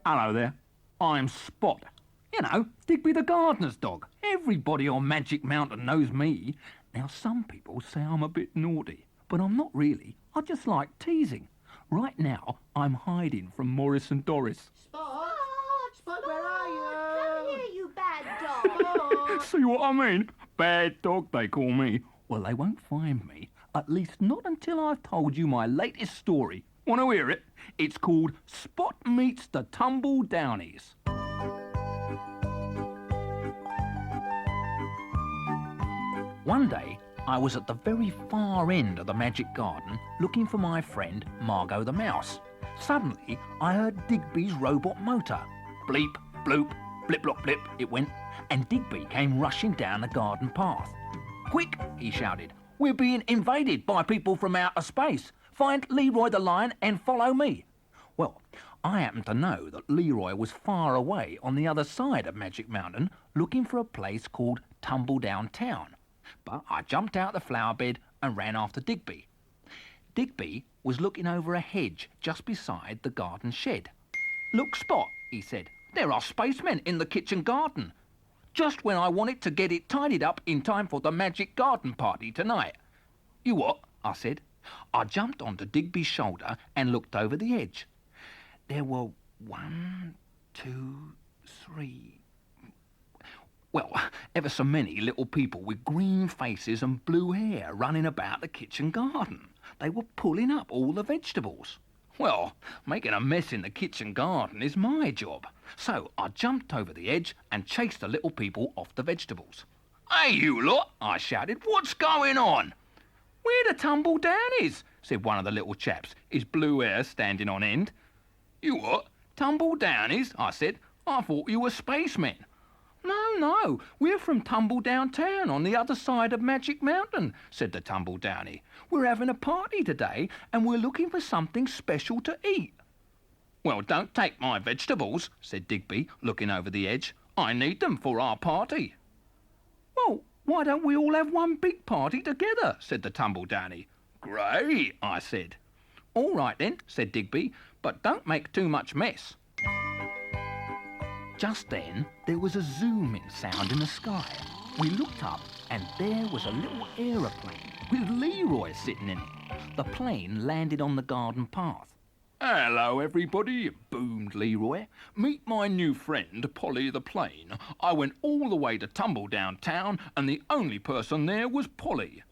Hello there, I'm Spot. You know, Digby the gardener's dog. Everybody on Magic Mountain knows me. Now, some people say I'm a bit naughty, but I'm not really. I just like teasing. Right now, I'm hiding from Morris and Doris. Spot, where are you? Come here, you bad dog. See what I mean? Bad dog, they call me. Well, they won't find me. At least not until I've told you my latest story. Want to hear it? It's called Spot Meets the Tumbledownies. One day, I was at the very far end of the magic garden looking for my friend Margot the Mouse. Suddenly, I heard Digby's robot motor. Bleep, bloop, blip, blop, blip, it went, and Digby came rushing down the garden path. Quick, he shouted, we're being invaded by people from outer space. Find Leroy the lion and follow me. Well, I happened to know that Leroy was far away on the other side of Magic Mountain looking for a place called Tumbledown Town. But I jumped out the flower bed and ran after Digby. Digby was looking over a hedge just beside the garden shed. Look, Spot, he said, there are spacemen in the kitchen garden. Just when I wanted to get it tidied up in time for the magic garden party tonight. You what? I said. I jumped onto Digby's shoulder and looked over the edge. There were 1, 2, 3... well, ever so many little people with green faces and blue hair running about the kitchen garden. They were pulling up all the vegetables. Well, making a mess in the kitchen garden is my job. So I jumped over the edge and chased the little people off the vegetables. Hey, you lot, I shouted, what's going on? We're the Tumbledownies, said one of the little chaps, his blue hair standing on end. You what? Tumbledownies? I said. I thought you were spacemen. No, we're from Tumbledown Town on the other side of Magic Mountain, said the Tumbledownie. We're having a party today and we're looking for something special to eat. Well, don't take my vegetables, said Digby, looking over the edge. I need them for our party. Well, why don't we all have one big party together, said the Tumbledownie. Great, I said. All right then, said Digby, but don't make too much mess. Just then, there was a zooming sound in the sky. We looked up, and there was a little aeroplane with Leroy sitting in it. The plane landed on the garden path. Hello, everybody, boomed Leroy. Meet my new friend, Polly the plane. I went all the way to Tumbledown Town, and the only person there was Polly.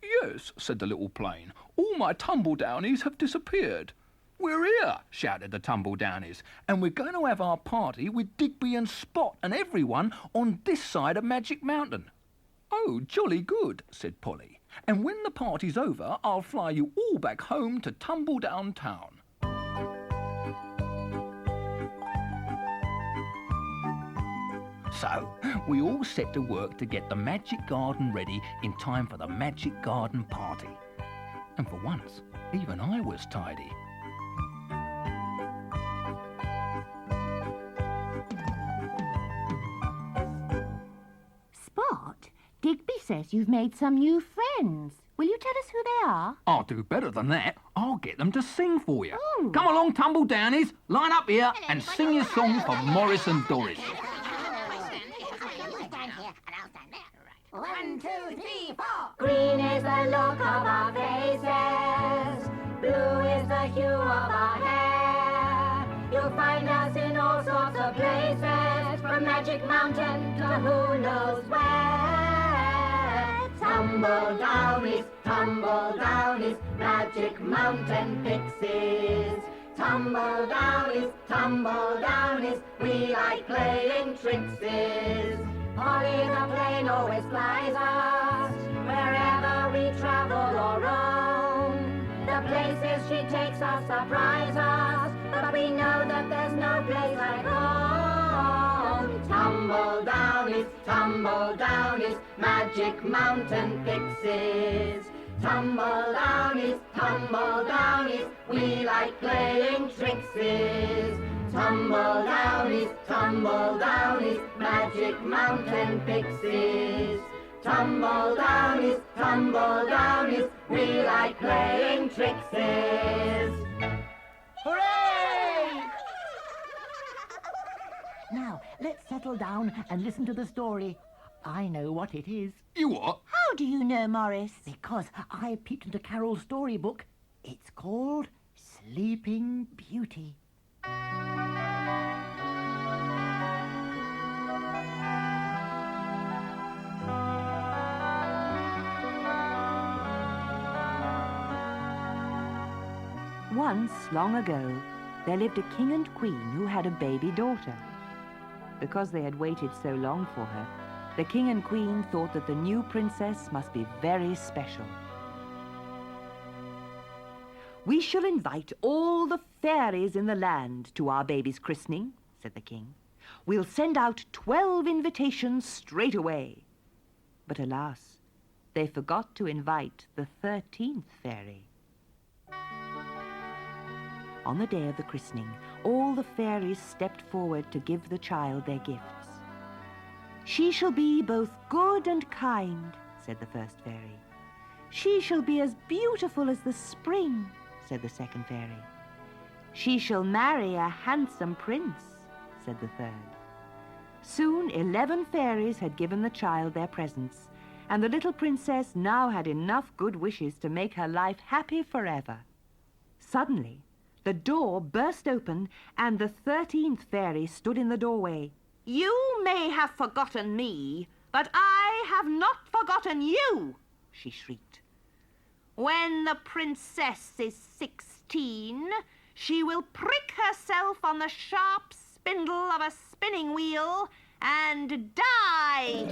Yes, said the little plane. All my Tumbledownies have disappeared. We're here, shouted the Tumbledownies, and we're going to have our party with Digby and Spot and everyone on this side of Magic Mountain. Oh, jolly good, said Polly. And when the party's over, I'll fly you all back home to Tumbledown Town. So, we all set to work to get the magic garden ready in time for the magic garden party. And for once, even I was tidy. Spot, Digby says you've made some new friends. Will you tell us who they are? I'll do better than that. I'll get them to sing for you. Oh. Come along, Tumbledownies. Line up here and sing your song for Morris and Doris. 1, 2, 3, 4. Green is the look of our faces, blue is the hue of our hair. You'll find us in all sorts of places, from Magic Mountain to who knows where. Tumbledownies, Tumbledownies, Magic Mountain pixies. Tumbledownies, Tumbledownies, we like playing tricksies. Polly the plane always flies us, wherever we travel or roam. The places she takes us surprise us, but we know that there's no place like home. Tumbledownies, Tumbledownies, magic mountain pixies. Tumbledownies, Tumbledownies, we like playing tricksies. Tumbledownies, Tumbledownies, magic mountain pixies. Tumbledownies, Tumbledownies, we like playing tricksies. Hooray! Now, let's settle down and listen to the story. I know what it is. You what? How do you know, Morris? Because I peeked into Carol's storybook. It's called Sleeping Beauty. Once, long ago, there lived a king and queen who had a baby daughter. Because they had waited so long for her, the king and queen thought that the new princess must be very special. "We shall invite all the fairies in the land to our baby's christening," said the king. "We'll send out 12 invitations straight away." But alas, they forgot to invite the 13th fairy. On the day of the christening, all the fairies stepped forward to give the child their gifts. "She shall be both good and kind," said the first fairy. "She shall be as beautiful as the spring," said the second fairy. "She shall marry a handsome prince," said the third. Soon 11 fairies had given the child their presents, and the little princess now had enough good wishes to make her life happy forever. Suddenly, the door burst open, and the 13th fairy stood in the doorway. "You may have forgotten me, but I have not forgotten you," she shrieked. "When the princess is 16, she will prick herself on the sharp spindle of a spinning wheel and die."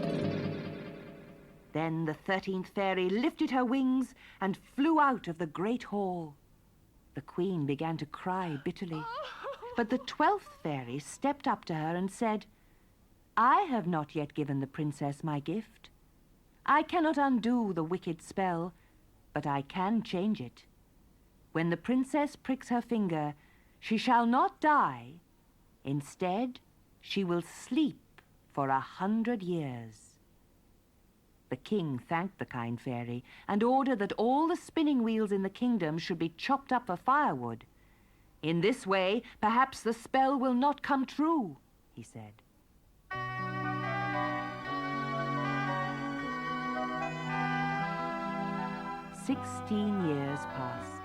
Then the 13th fairy lifted her wings and flew out of the great hall. The queen began to cry bitterly, but the 12th fairy stepped up to her and said, "I have not yet given the princess my gift. I cannot undo the wicked spell, but I can change it. When the princess pricks her finger, she shall not die. Instead, she will sleep for 100 years." The king thanked the kind fairy and ordered that all the spinning wheels in the kingdom should be chopped up for firewood. "In this way, perhaps the spell will not come true," he said. 16 years passed.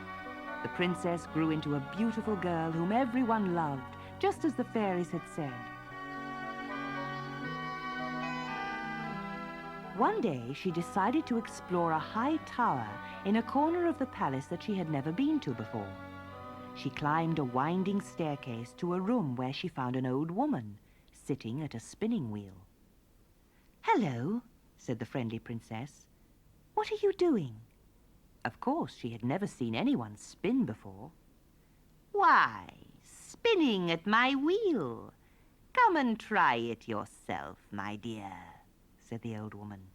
The princess grew into a beautiful girl whom everyone loved, just as the fairies had said. One day, she decided to explore a high tower in a corner of the palace that she had never been to before. She climbed a winding staircase to a room where she found an old woman sitting at a spinning wheel. "Hello," said the friendly princess. "What are you doing?" Of course, she had never seen anyone spin before. "Why, spinning at my wheel. Come and try it yourself, my dear," said the old woman.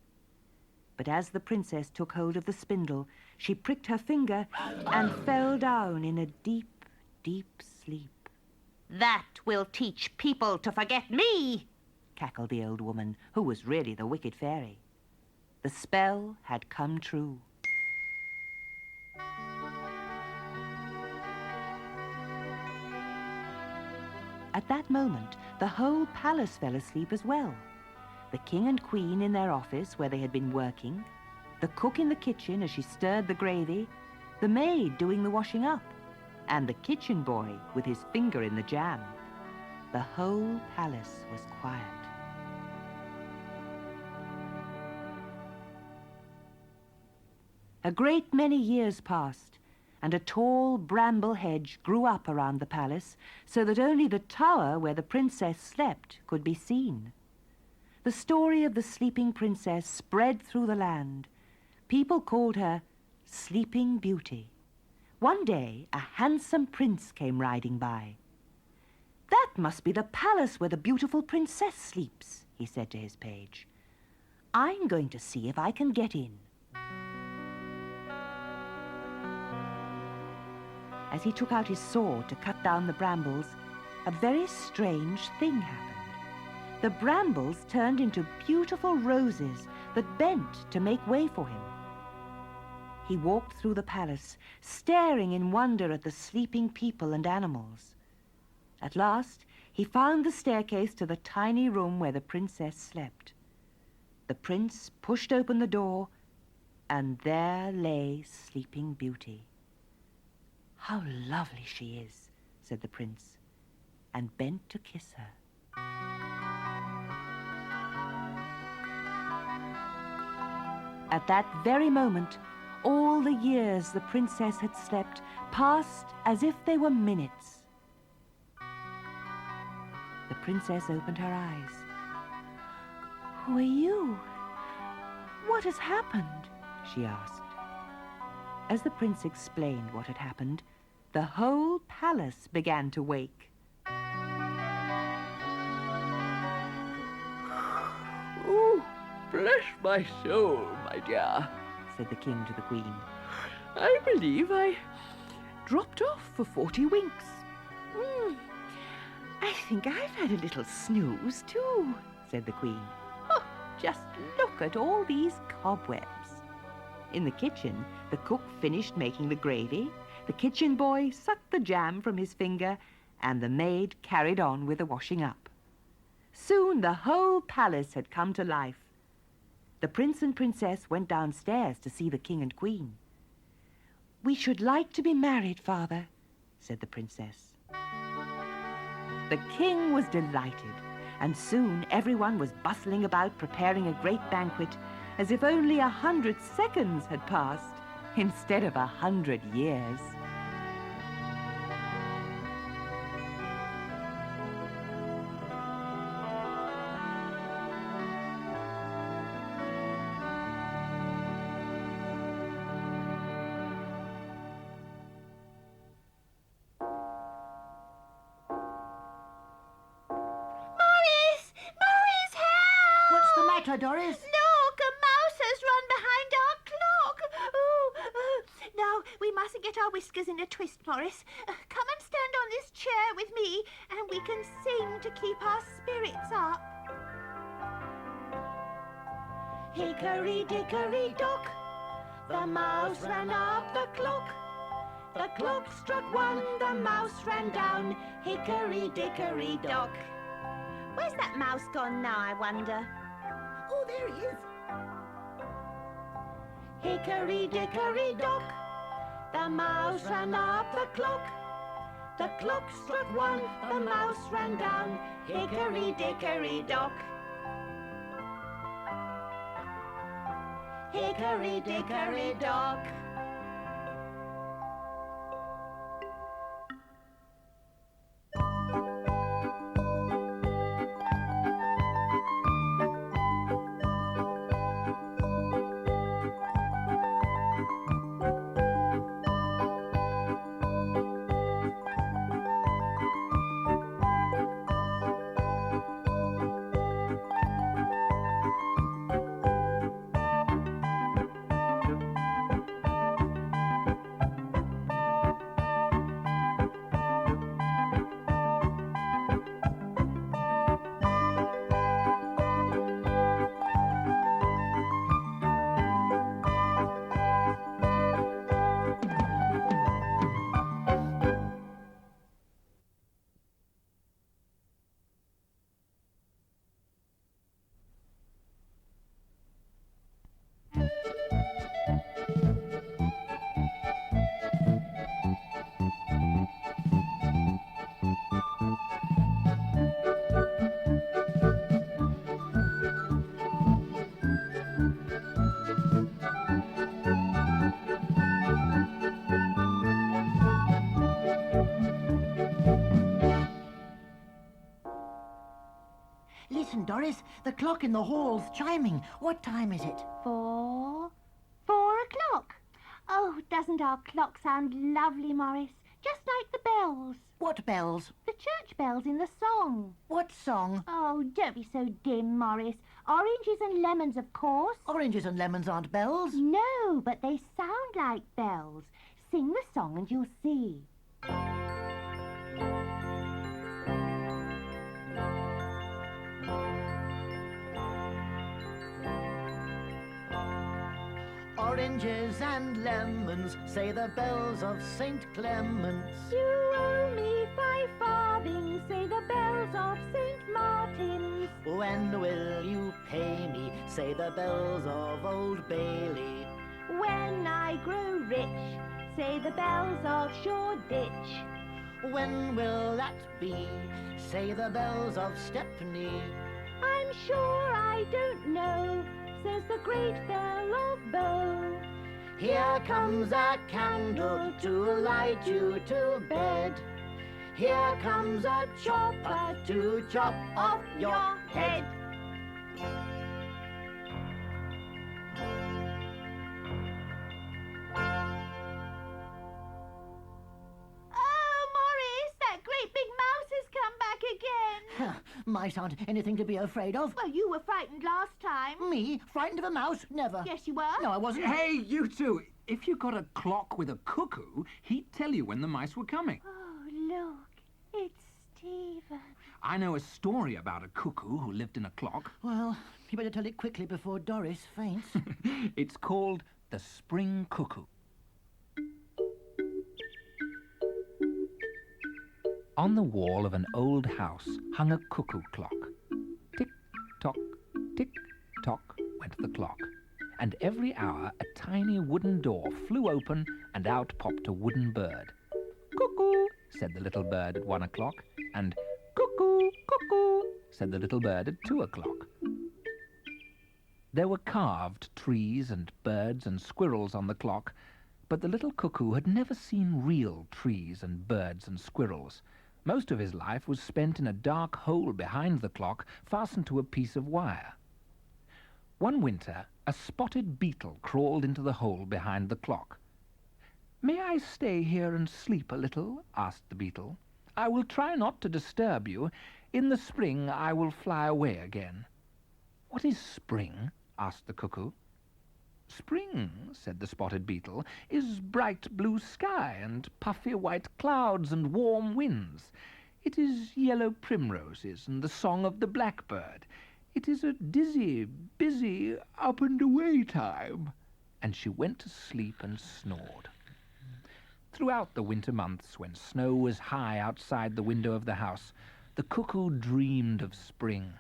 But as the princess took hold of the spindle, she pricked her finger and fell down in a deep, deep sleep. "That will teach people to forget me," cackled the old woman, who was really the wicked fairy. The spell had come true. At that moment, the whole palace fell asleep as well. The king and queen in their office where they had been working, the cook in the kitchen as she stirred the gravy, the maid doing the washing up, and the kitchen boy with his finger in the jam. The whole palace was quiet. A great many years passed, and a tall bramble hedge grew up around the palace so that only the tower where the princess slept could be seen. The story of the sleeping princess spread through the land. People called her Sleeping Beauty. One day, a handsome prince came riding by. "That must be the palace where the beautiful princess sleeps," he said to his page. I'm going to see if I can get in. As he took out his sword to cut down the brambles, a very strange thing happened. The brambles turned into beautiful roses that bent to make way for him. He walked through the palace, staring in wonder at the sleeping people and animals. At last, he found the staircase to the tiny room where the princess slept. The prince pushed open the door, and there lay Sleeping Beauty. "How lovely she is," said the prince, and bent to kiss her. At that very moment, all the years the princess had slept passed as if they were minutes. The princess opened her eyes. "Who are you? What has happened?" she asked. As the prince explained what had happened, the whole palace began to wake. "Oh, bless my soul, my dear," said the king to the queen. "I believe I dropped off for 40 winks. I think I've had a little snooze, too," said the queen. "Oh, just look at all these cobwebs." In the kitchen, the cook finished making the gravy, the kitchen boy sucked the jam from his finger, and the maid carried on with the washing up. Soon the whole palace had come to life. The prince and princess went downstairs to see the king and queen. "We should like to be married, father," said the princess. The king was delighted, and soon everyone was bustling about preparing a great banquet, as if only 100 seconds had passed instead of 100 years. Doris? Look, a mouse has run behind our clock. Now, we mustn't get our whiskers in a twist, Morris. Come and stand on this chair with me, and we can sing to keep our spirits up. Hickory, dickory, dock, the mouse ran up the clock. The clock struck 1, the mouse ran down. Hickory, dickory, dock. Where's that mouse gone now, I wonder? Oh, there he is. Hickory, dickory, dock, the mouse ran up the clock. The clock struck 1, the mouse ran down. Hickory, dickory, dock. Hickory, dickory, dock. Listen, Doris, the clock in the hall's chiming. What time is it? 4 o'clock. Oh, doesn't our clock sound lovely, Morris? Just like the bells. What bells? The church bells in the song. What song? Oh, don't be so dim, Morris. Oranges and lemons, of course. Oranges and lemons aren't bells. No, but they sound like bells. Sing the song and you'll see. Oranges and lemons, say the bells of St. Clement's. You owe me 5 farthings, say the bells of St. Martin's. When will you pay me, say the bells of Old Bailey. When I grow rich, say the bells of Shoreditch. When will that be, say the bells of Stepney. I'm sure I don't know, says the great bell of Bow. Here comes a candle to light you to bed. Here comes a chopper to chop off your head. Oh, Morris, that great big mouse has come back again. Mice aren't anything to be afraid of. Well, you were frightened last time. Me? Frightened of a mouse? Never. Yes, you were. No, I wasn't. Hey, you two! If you got a clock with a cuckoo, he'd tell you when the mice were coming. Oh, look, it's Stephen. I know a story about a cuckoo who lived in a clock. Well, you better tell it quickly before Doris faints. It's called the Spring Cuckoo. On the wall of an old house hung a cuckoo clock. Tick-tock, tick-tock went the clock. And every hour a tiny wooden door flew open and out popped a wooden bird. Cuckoo, said the little bird at 1 o'clock, and cuckoo, cuckoo, said the little bird at 2 o'clock. There were carved trees and birds and squirrels on the clock, but the little cuckoo had never seen real trees and birds and squirrels. Most of his life was spent in a dark hole behind the clock, fastened to a piece of wire. One winter, a spotted beetle crawled into the hole behind the clock. "May I stay here and sleep a little?" asked the beetle. "I will try not to disturb you. In the spring I will fly away again." "What is spring?" asked the cuckoo. "Spring," said the spotted beetle, "is bright blue sky and puffy white clouds and warm winds. It is yellow primroses and the song of the blackbird. It is a dizzy, busy, up and away time." And she went to sleep and snored. Throughout the winter months, when snow was high outside the window of the house, the cuckoo dreamed of spring.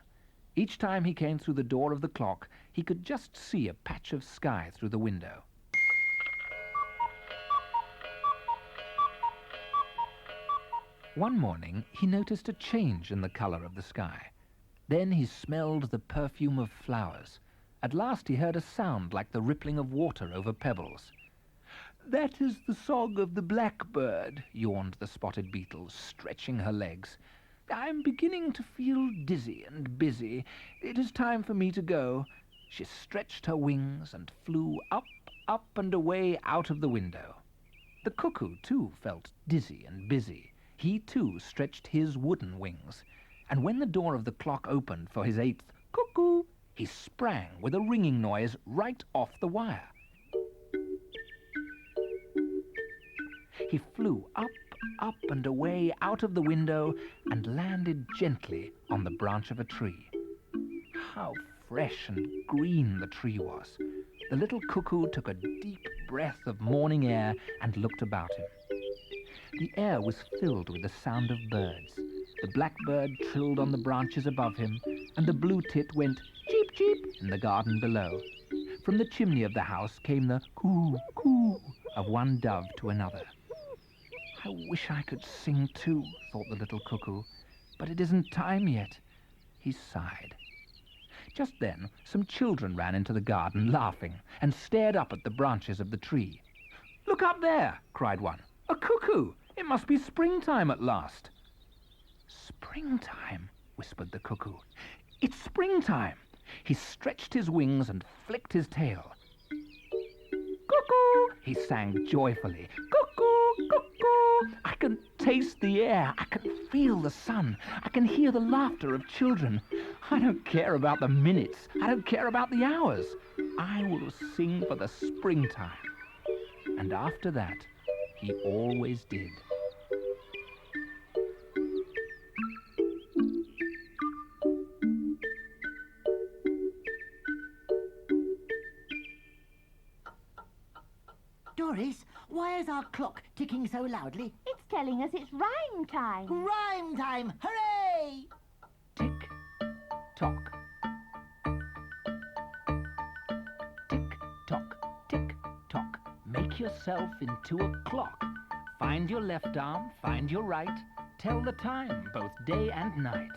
Each time he came through the door of the clock, he could just see a patch of sky through the window. One morning, he noticed a change in the color of the sky. Then he smelled the perfume of flowers. At last he heard a sound like the rippling of water over pebbles. "That is the song of the blackbird," yawned the spotted beetle, stretching her legs. "I'm beginning to feel dizzy and busy. It is time for me to go." She stretched her wings and flew up, up and away out of the window. The cuckoo, too, felt dizzy and busy. He, too, stretched his wooden wings. And when the door of the clock opened for his 8th cuckoo, he sprang with a ringing noise right off the wire. He flew up, up and away out of the window and landed gently on the branch of a tree. How fresh and green the tree was. The little cuckoo took a deep breath of morning air and looked about him. The air was filled with the sound of birds. The blackbird trilled on the branches above him, and the blue tit went cheep cheep in the garden below. From the chimney of the house came the coo coo of one dove to another. "I wish I could sing too," thought the little cuckoo, "but it isn't time yet." He sighed. Just then, some children ran into the garden laughing and stared up at the branches of the tree. "Look up there!" cried one. "A cuckoo! It must be springtime at last." "Springtime," whispered the cuckoo. "It's springtime." He stretched his wings and flicked his tail. "Cuckoo!" he sang joyfully. "Cuckoo! Cuckoo! I can taste the air. I can feel the sun. I can hear the laughter of children. I don't care about the minutes. I don't care about the hours. I will sing for the springtime. And after that, he always did. Doris, why is our clock ticking so loudly? It's telling us it's rhyme time. Rhyme time! Hooray! Tick, tock. Tick, tock, tick, tock. Make yourself into a clock. Find your left arm, find your right. Tell the time, both day and night.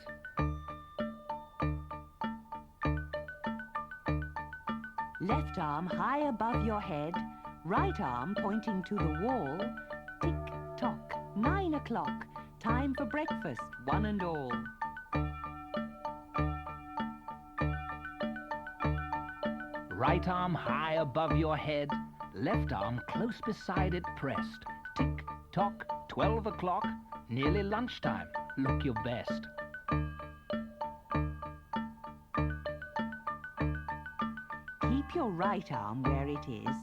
Left arm high above your head, right arm pointing to the wall. Tick-tock, 9 o'clock, time for breakfast, one and all. Right arm high above your head, left arm close beside it pressed. Tick, tock, 12 o'clock, nearly lunchtime, look your best. Keep your right arm where it is.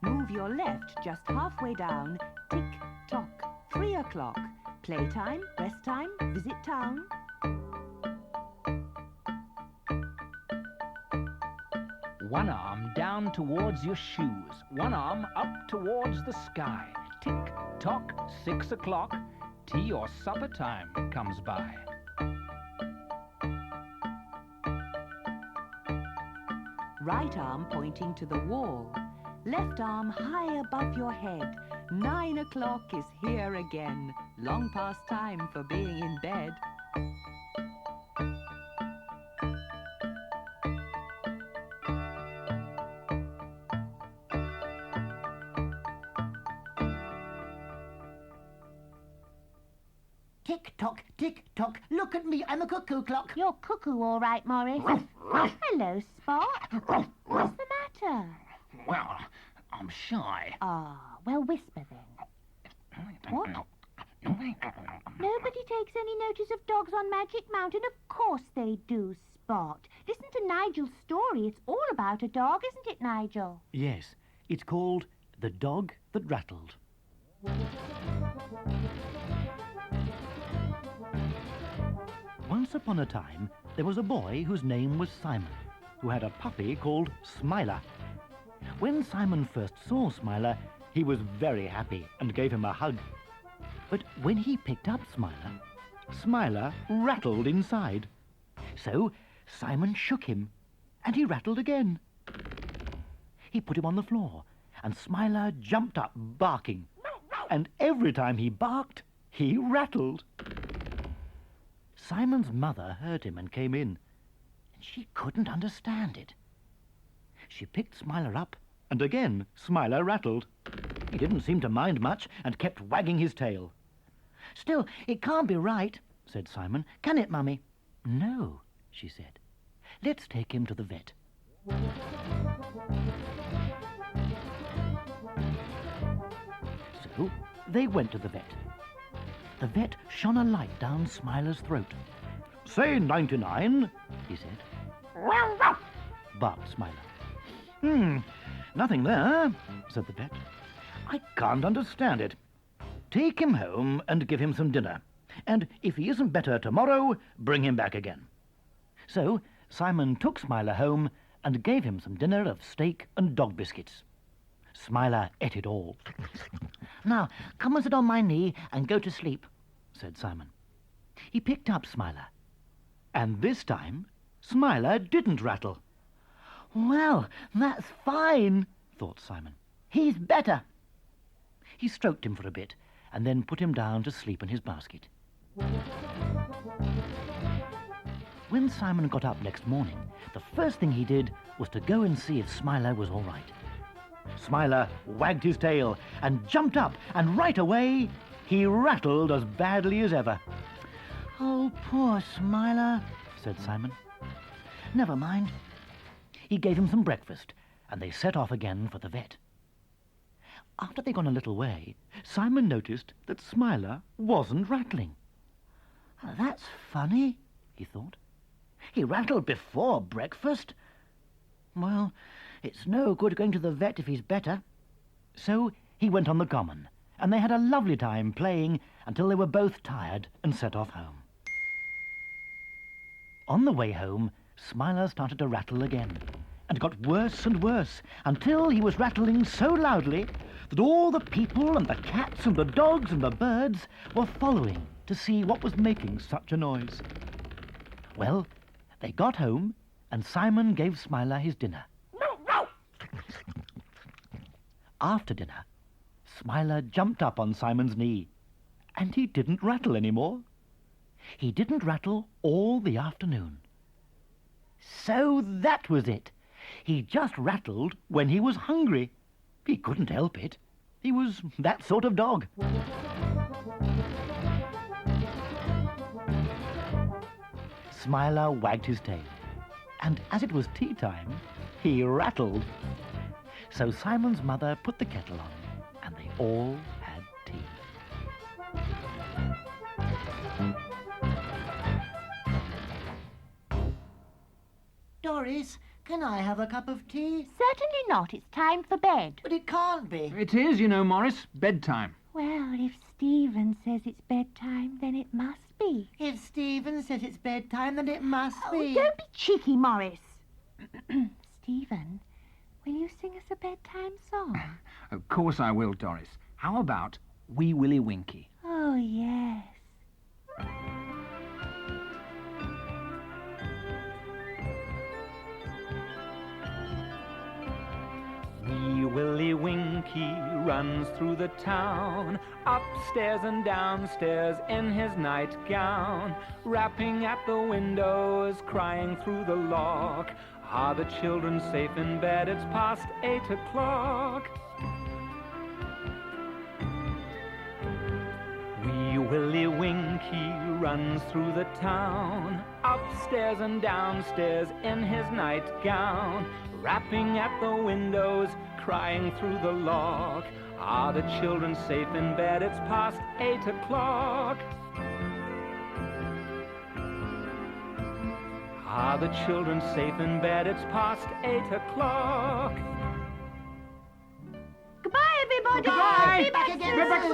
Move your left just halfway down. Tick-tock, 3 o'clock. Playtime, rest time, visit town. One arm down towards your shoes, one arm up towards the sky. Tick, tock, 6 o'clock, tea or supper time comes by. Right arm pointing to the wall. Left arm high above your head. 9 o'clock is here again. Long past time for being in bed. Tick-tock, tick-tock, look at me, I'm a cuckoo clock. You're cuckoo, all right, Morris. Hello, Spot. What's the matter? Well, I'm shy. Ah, well, whisper then. What? Nobody takes any notice of dogs on Magic Mountain. Of course they do, Spot. Listen to Nigel's story. It's all about a dog, isn't it, Nigel? Yes, it's called The Dog That Rattled. Once upon a time, there was a boy whose name was Simon, who had a puppy called Smiler. When Simon first saw Smiler, he was very happy and gave him a hug. But when he picked up Smiler, Smiler rattled inside. So Simon shook him, and he rattled again. He put him on the floor, and Smiler jumped up, barking. And every time he barked, he rattled. Simon's mother heard him and came in, and she couldn't understand it. She picked Smiler up, and again Smiler rattled. He didn't seem to mind much and kept wagging his tail. "Still, it can't be right," said Simon. "Can it, Mummy?" "No," she said. "Let's take him to the vet." So they went to the vet. The vet shone a light down Smiler's throat. "Say 99, he said. Barked Smiler. Nothing there," said the vet. "I can't understand it. Take him home and give him some dinner. And if he isn't better tomorrow, bring him back again." So Simon took Smiler home and gave him some dinner of steak and dog biscuits. Smiler ate it all. "Now, come and sit on my knee and go to sleep," said Simon. He picked up Smiler. And this time, Smiler didn't rattle. "Well, that's fine," thought Simon. "He's better." He stroked him for a bit and then put him down to sleep in his basket. When Simon got up next morning, the first thing he did was to go and see if Smiler was all right. Smiler wagged his tail and jumped up, and right away he rattled as badly as ever. "Oh, poor Smiler," said Simon. "Never mind." He gave him some breakfast, and they set off again for the vet. After they'd gone a little way, Simon noticed that Smiler wasn't rattling. "That's funny," he thought. "He rattled before breakfast. Well, it's no good going to the vet if he's better." So he went on the common, and they had a lovely time playing until they were both tired and set off home. On the way home, Smiler started to rattle again, and got worse and worse, until he was rattling so loudly that all the people and the cats and the dogs and the birds were following to see what was making such a noise. Well, they got home, and Simon gave Smiler his dinner. After dinner, Smiler jumped up on Simon's knee, and he didn't rattle any more. He didn't rattle all the afternoon. So that was it. He just rattled when he was hungry. He couldn't help it. He was that sort of dog. Smiler wagged his tail, and as it was tea time, he rattled. So Simon's mother put the kettle on, and they all had tea. Doris, can I have a cup of tea? Certainly not. It's time for bed. But it can't be. It is, you know, Morris. Bedtime. Well, if Stephen says it's bedtime, then it must be. If Stephen says it's bedtime, then it must Oh, be. don't be cheeky, Morris. Stephen, will you sing us a bedtime song? Of course I will, Doris. How about Wee Willie Winkie? Oh, yes. Wee Willie Winkie runs through the town, upstairs and downstairs in his nightgown, rapping at the windows, crying through the lock. Are the children safe in bed? It's past 8 o'clock. Wee Willie Winkie runs through the town, upstairs and downstairs in his nightgown, rapping at the windows, crying through the lock. Are the children safe in bed? It's past 8 o'clock. Are the children safe in bed? It's past 8 o'clock. Goodbye, everybody. Goodbye. Be back Be back soon.